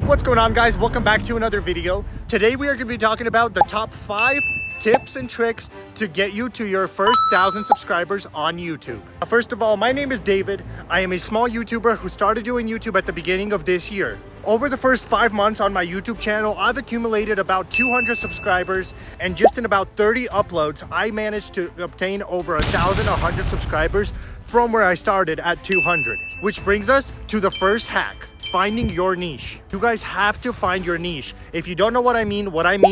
What's going on, guys? Welcome back to another video. Today we are going to be talking about the top 5 tips and tricks to get you to your first 1,000 subscribers on YouTube. First of all, my name is David. I am a small YouTuber who started doing YouTube at the beginning of this year. Over the first 5 months on my YouTube channel, I've accumulated about 200 subscribers, and just in about 30 uploads, I managed to obtain over 1,100 subscribers from where I started at 200. Which brings us to the first hack. Finding your niche. You guys have to find your niche. If you don't know what I mean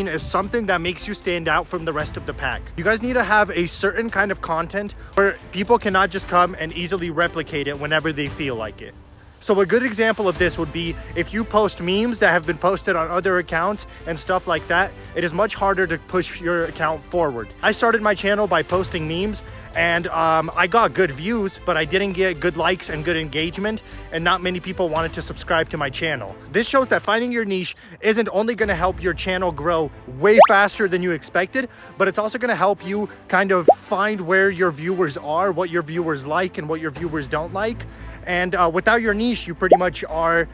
is something that makes you stand out from the rest of the pack. You guys need to have a certain kind of content where people cannot just come and easily replicate it whenever they feel like it. So a good example of this would be if you post memes that have been posted on other accounts and stuff like that, it is much harder to push your account forward. I started my channel by posting memes, and I got good views, but I didn't get good likes and good engagement, and not many people wanted to subscribe to my channel. This shows that finding your niche isn't only going to help your channel grow way faster than you expected, but it's also going to help you kind of find where your viewers are, what your viewers like and what your viewers don't like. And without your niche, you pretty much are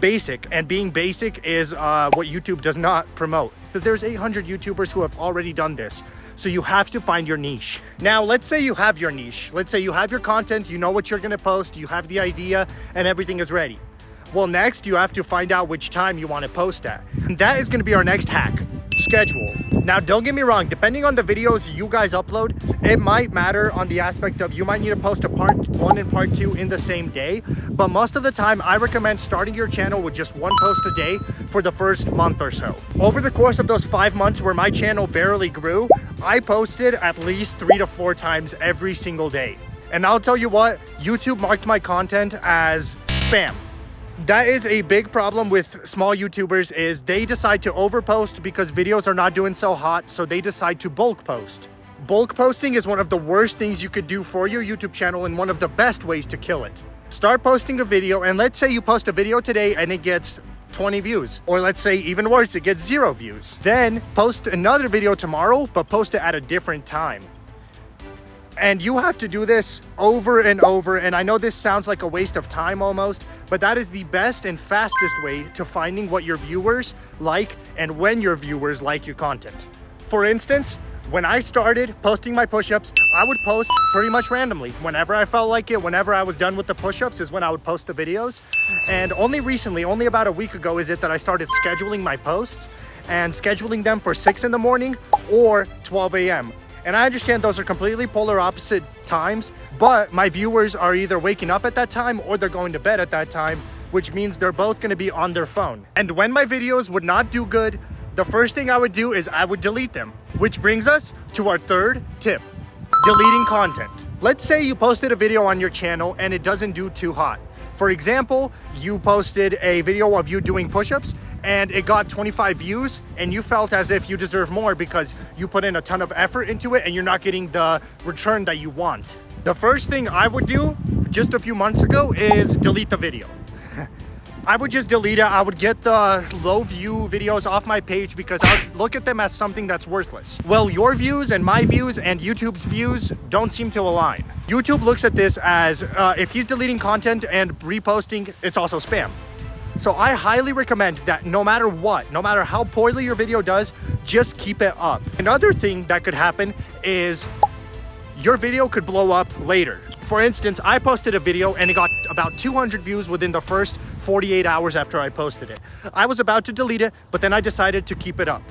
basic, and being basic is what YouTube does not promote, because there's 800 YouTubers who have already done this. So you have to find your niche. Now, let's say you have your niche. Let's say you have your content, you know what you're gonna post, you have the idea, and everything is ready. Well, next you have to find out which time you want to post at. And that is gonna be our next hack. Schedule. Now, don't get me wrong, depending on the videos you guys upload, it might matter on the aspect of you might need to post a part 1 and part 2 in the same day, but most of the time I recommend starting your channel with just 1 post a day for the first month or so. Over the course of those 5 months where my channel barely grew, I posted at least 3 to 4 times every single day. And I'll tell you what, YouTube marked my content as spam. That is a big problem with small YouTubers, is they decide to overpost because videos are not doing so hot, so they decide to bulk post. Bulk posting is one of the worst things you could do for your YouTube channel and one of the best ways to kill it. Start posting a video, and let's say you post a video today and it gets 20 views, or let's say even worse, it gets 0 views. Then post another video tomorrow, but post it at a different time. And you have to do this over and over, and I know this sounds like a waste of time almost, but that is the best and fastest way to finding what your viewers like and when your viewers like your content. For instance, when I started posting my push-ups, I would post pretty much randomly. Whenever I felt like it, whenever I was done with the push-ups is when I would post the videos. And only recently, only about a week ago is it that I started scheduling my posts and scheduling them for 6 in the morning or 12 a.m. And I understand those are completely polar opposite times, but my viewers are either waking up at that time or they're going to bed at that time, which means they're both going to be on their phone. And when my videos would not do good, the first thing I would do is I would delete them. Which brings us to our third tip, deleting content. Let's say you posted a video on your channel and it doesn't do too hot. For example, you posted a video of you doing push-ups and it got 25 views, and you felt as if you deserve more because you put in a ton of effort into it and you're not getting the return that you want. The first thing I would do just a few months ago is delete the video. I would just delete it. I would get the low view videos off my page because I would look at them as something that's worthless. Well, your views and my views and YouTube's views don't seem to align. YouTube looks at this as if he's deleting content and reposting, it's also spam. So I highly recommend that no matter what, no matter how poorly your video does, just keep it up. Another thing that could happen is your video could blow up later. For instance, I posted a video and it got about 200 views within the first 48 hours after I posted it. I was about to delete it, but then I decided to keep it up.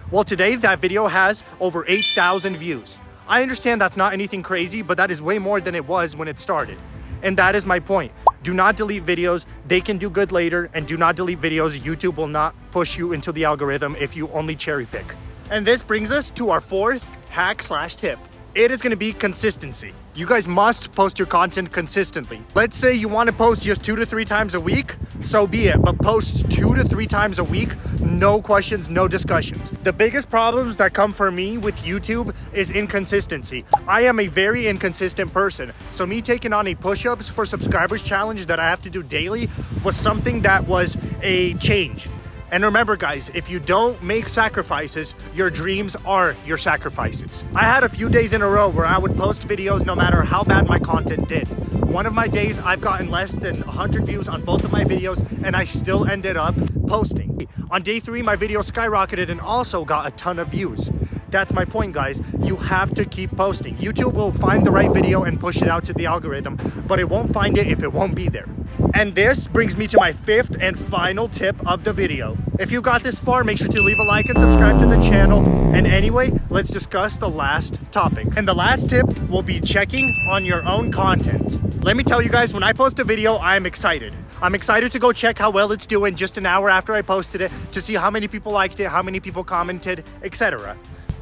Well, today that video has over 8,000 views. I understand that's not anything crazy, but that is way more than it was when it started. And that is my point. Do not delete videos. They can do good later, and do not delete videos. YouTube will not push you into the algorithm if you only cherry pick. And this brings us to our fourth hack/tip. It is going to be consistency. You guys must post your content consistently. Let's say you want to post just 2 to 3 times a week, so be it, but post 2 to 3 times a week, no questions, no discussions. The biggest problems that come for me with YouTube is inconsistency. I am a very inconsistent person, so me taking on a push-ups for subscribers challenge that I have to do daily was something that was a change. And remember, guys, if you don't make sacrifices, your dreams are your sacrifices. I had a few days in a row where I would post videos no matter how bad my content did. One of my days, I've gotten less than 100 views on both of my videos, and I still ended up posting. On day 3, my video skyrocketed and also got a ton of views. That's my point, guys. You have to keep posting. YouTube will find the right video and push it out to the algorithm, but it won't find it if it won't be there. And this brings me to my 5th and final tip of the video. If you got this far, make sure to leave a like and subscribe to the channel. And anyway, let's discuss the last topic. And the last tip will be checking on your own content. Let me tell you guys, when I post a video, I'm excited. I'm excited to go check how well it's doing just an hour after I posted it to see how many people liked it, how many people commented, etc.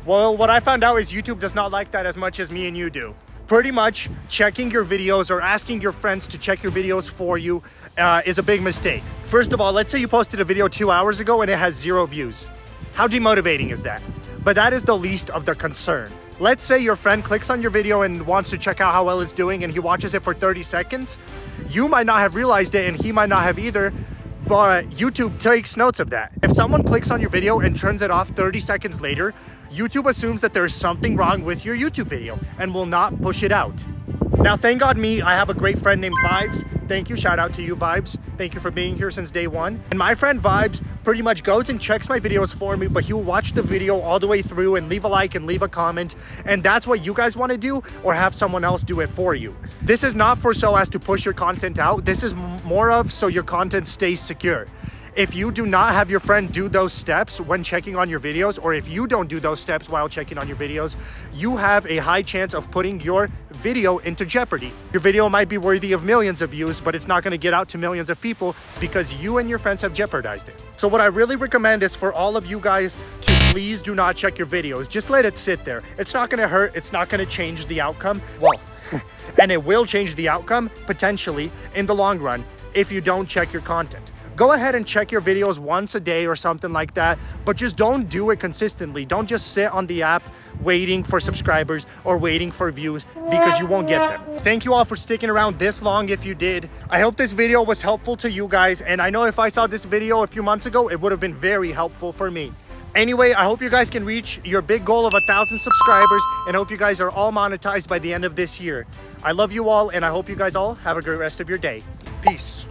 Well, what I found out is YouTube does not like that as much as me and you do. Pretty much checking your videos or asking your friends to check your videos for you is a big mistake. First of all, let's say you posted a video 2 hours ago and it has 0 views. How demotivating is that? But that is the least of the concern. Let's say your friend clicks on your video and wants to check out how well it's doing and he watches it for 30 seconds. You might not have realized it and he might not have either, but YouTube takes notes of that. If someone clicks on your video and turns it off 30 seconds later, YouTube assumes that there's something wrong with your YouTube video and will not push it out. Now, thank God me, I have a great friend named Vibes. Thank you, shout out to you, Vibes. Thank you for being here since day 1. And my friend Vibes pretty much goes and checks my videos for me, but he'll watch the video all the way through and leave a like and leave a comment. And that's what you guys want to do, or have someone else do it for you. This is not for so as to push your content out. This is more of so your content stays secure. If you do not have your friend do those steps when checking on your videos, or if you don't do those steps while checking on your videos, you have a high chance of putting your video into jeopardy. Your video might be worthy of millions of views, but it's not going to get out to millions of people because you and your friends have jeopardized it. So what I really recommend is for all of you guys to please do not check your videos. Just let it sit there. It's not going to hurt. It's not going to change the outcome. Well, and it will change the outcome potentially in the long run if you don't check your content. Go ahead and check your videos once a day or something like that, but just don't do it consistently. Don't just sit on the app waiting for subscribers or waiting for views because you won't get them. Thank you all for sticking around this long if you did. I hope this video was helpful to you guys, and I know if I saw this video a few months ago, it would have been very helpful for me. Anyway, I hope you guys can reach your big goal of 1,000 subscribers, and hope you guys are all monetized by the end of this year. I love you all, and I hope you guys all have a great rest of your day. Peace.